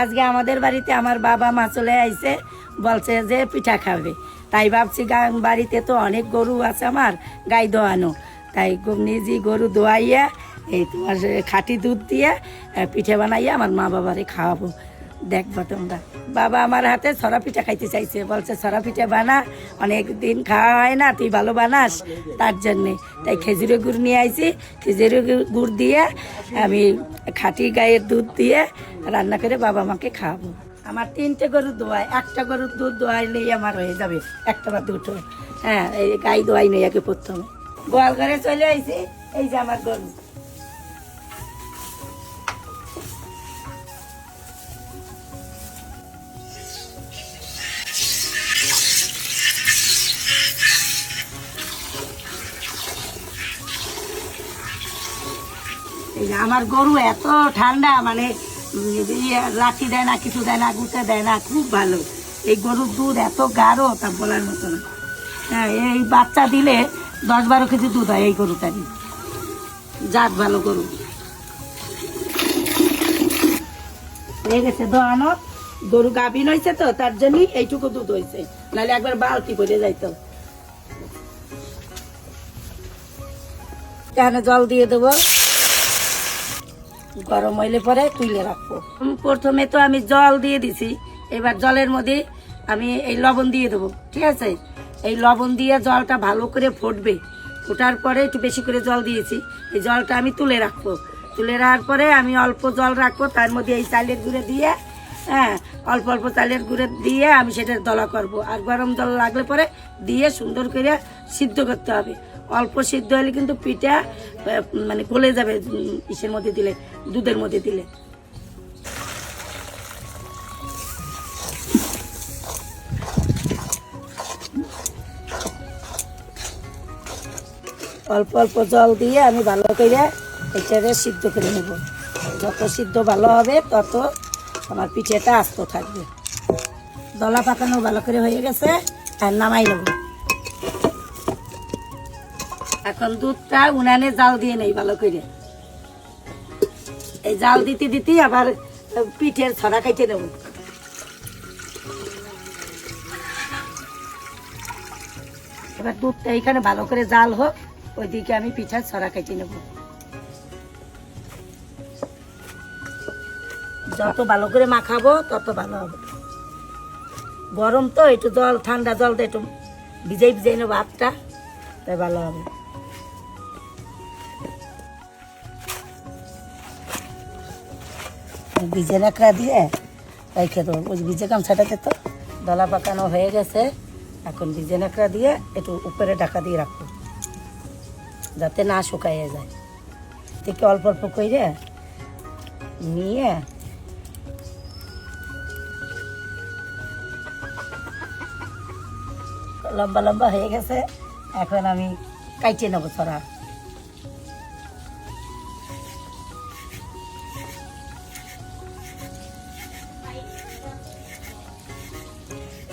আজকে আমাদের বাড়িতে আমার বাবা মা চলে আইছে, বলছে যে পিঠা খাবে। তাই ভাবছি বাড়িতে তো অনেক গরু আছে আমার, গাই দোয়ানো, তাই নিজে গরু দোয়াইয়া এই তোমার খাঁটি দুধ দিয়ে পিঠে বানাইয়া আমার মা বাবারে খাওয়াবো। দেখবা তোমরা। বাবা আমার হাতে ছড়া পিঠা খাইতে চাইছে, বলছে ছড়া পিঠা বানা, অনেক দিন খাওয়া হয় না, তুই ভালো বানাস, তার জন্যে। তাই খেজুরের গুড় নিয়ে আইছি, খেজুরের গুড় দিয়ে আমি খাঁটি গায়ের দুধ দিয়ে রান্না করে বাবা মাকে খাওয়াবো। আমার 3টে গরুর দোয়াই, একটা গরুর দুধ দোয়াইলেই আমার হয়ে যাবে, একটা বা দুটো। হ্যাঁ, এই গাই দোয়াই নেই আগে প্রথমে। গোয়াল ঘরে চলে আইছি, এই যে আমার গরু। আমার গরু এত ঠান্ডা, মানে লাঠি দেয় না, কিছু দেয় না, গুতে দেয় না, খুব ভালো। এই গরুর দুধ এত গাঢ়, তা বলার মতো না। হ্যাঁ, এই বাচ্চা দিলে 10-12 কেজি দুধ হয় এই গরুটারই, জাত ভালো গরু। হয়ে গেছে দোয়ানো, গরু গাভিন হয়েছে তো, তার জন্যই এইটুকু দুধ হয়েছে, নাহলে একবার বালতি করে যাইতো। এখানে জল দিয়ে দেবো, গরম হইলে পরে তুলে রাখবো। প্রথমে তো আমি জল দিয়ে দিছি, এবার জলের মধ্যে আমি এই লবণ দিয়ে দেবো, ঠিক আছে? এই লবণ দিয়ে জলটা ভালো করে ফুটবে, ফোটার পরে একটু বেশি করে জল দিয়েছি, এই জলটা আমি তুলে রাখবো। তুলে রাখার পরে আমি অল্প জল রাখবো, তার মধ্যে এই চালের গুঁড়ে দিয়ে, হ্যাঁ, অল্প অল্প চালের গুঁড়ে দিয়ে আমি সেটা দলা করব। আর গরম জল লাগলে পরে দিয়ে সুন্দর করে সিদ্ধ করতে হবে। অল্প সিদ্ধ হলে কিন্তু পিঠা মানে গলে যাবে ইসের মধ্যে দিলে, দুধের মধ্যে দিলে। অল্প অল্প জল দিয়ে আমি ভালো করে এটাকে সিদ্ধ করে নেব। যত সিদ্ধ ভালো হবে তত আমার পিঠেটা আস্ত থাকবে। দলা পাকানো ভালো করে হয়ে গেছে, আর নামাই নেব। এখন দুধটা উনানে জাল দিয়ে নেই ভালো করে। এই জাল দিতে দিতে আবার পিঠের ছড়া খাইতে নেব। এবার দুধটা এইখানে ভালো করে জাল হোক, ওইদিকে আমি পিঠার ছড়া খাইতে নেব। যত ভালো করে মাখাবো তত ভালো হবে। গরম তো, একটু জল, ঠান্ডা জল দিয়ে একটু ভিজাই ভিজাই নেবো ভাতটা, তাই ভালো হবে। ভিজে নাকড়া দিয়ে রেখে দেবো। ওই ভিজে গামছাটাতে তো দলা পাকানো হয়ে গেছে, এখন ভিজে নাকড়া দিয়ে একটু উপরে ঢাকা দিয়ে রাখবো, যাতে না শুকাইয়ে যায়। থেকে অল্প অল্প করে নিয়ে লম্বা লম্বা হয়ে গেছে, এখন আমি কাইটে নেবো ছড়া।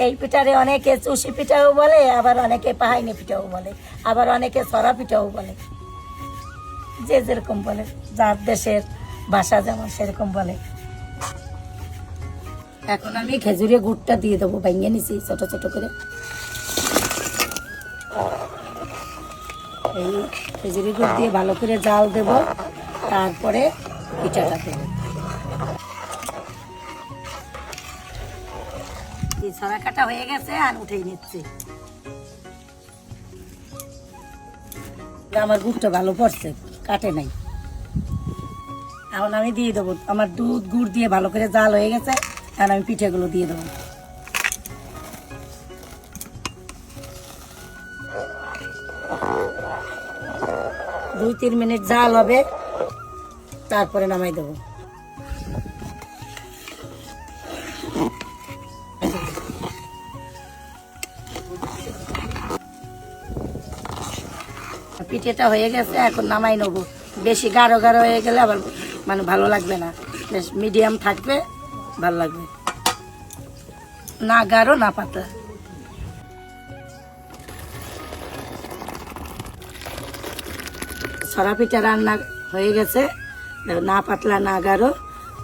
এই পিঠারে অনেকে চুষি পিঠাও বলে, আবার অনেকে পাহাইনি পিঠাও বলে, আবার অনেকে ছড়া পিঠাও বলে, যে যেরকম বলে, যার দেশের ভাষা যেমন সেরকম বলে। এখন আমি খেজুরের গুড়টা দিয়ে দেবো, ভেঙে নিছি ছোট ছোট করে। এই খেজুরের গুড় দিয়ে ভালো করে জাল দেব, তারপরে পিঠাটা দেবো। ছড়া কাটা হয়ে গেছে, আর উঠেই নিচ্ছি। আমার গুড়টা ভালো পড়ছে, কাটে নাই। এখন আমি দিয়ে দেবো, আমার দুধ গুড় দিয়ে ভালো করে জাল হয়ে গেছে, আর আমি পিঠেগুলো দিয়ে দেবো। দুই 3 মিনিট জাল হবে, তারপরে নামাই দেবো। পিঠেটা হয়ে গেছে, এখন নামাই নেবো। বেশি গাঢ় গাঢ় হয়ে গেলে আবার মানে ভালো লাগবে না, বেশ মিডিয়াম থাকবে, ভালো লাগবে, না গাঢ় না পাতলা। ছড়া পিঠা রান্না হয়ে গেছে, না পাতলা না গাঢ়,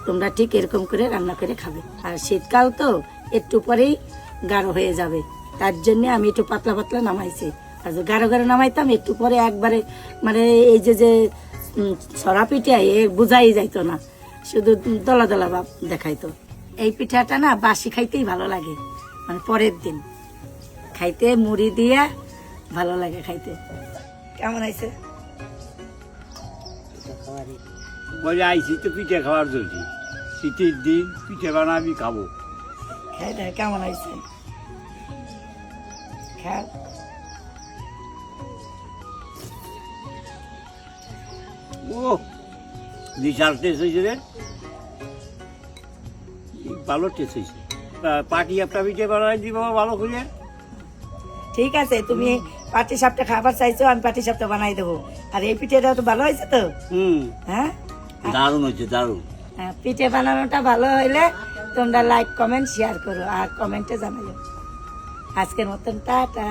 তোমরা ঠিক এরকম করে রান্না করে খাবে। আর শীতকাল তো একটু পরেই গাঢ় হয়ে যাবে, তার জন্য আমি একটু পাতলা পাতলা নামাইছি। আর যদি গাঢ় গাঢ় নামাইতাম একটু পরে একবারে মানে এই যে ছড়া পিঠা এ বোঝাই যাইতো না, শুধু দলা দলা ভাব দেখাইতো। এই পিঠাটা না বাসি খাইতেই ভালো লাগে, মানে পরের দিন খাইতে মুড়ি দিয়া ভালো লাগে খাইতে। কেমন হয়েছে? বলে আইছি তো পিঠে খাওয়ার জন্য, শীতের দিন পিঠে বানাবি খাবো। খাই দেখ কেমন হয়েছে, খা। ও বিশাল টেস্ট হয়েছে রে, ভালো টেস্ট হয়েছে। পাটি একটা পিঠে বানাই দিব ভালো করে। ঠিক আছে, তুমি পাটি সাপটা খাবার চাইছো, আমি পাটি সাপটা বানাই দেবো। আর এই পিঠেটা তো ভালো হয়েছে তো? হ্যাঁ, দারুণ হয়েছে, দারুণ। পিঠে বানানোটা ভালো হইলে তোমরা লাইক কমেন্ট শেয়ার করো আর কমেন্টে জানাও। আজকের মতন টাটা।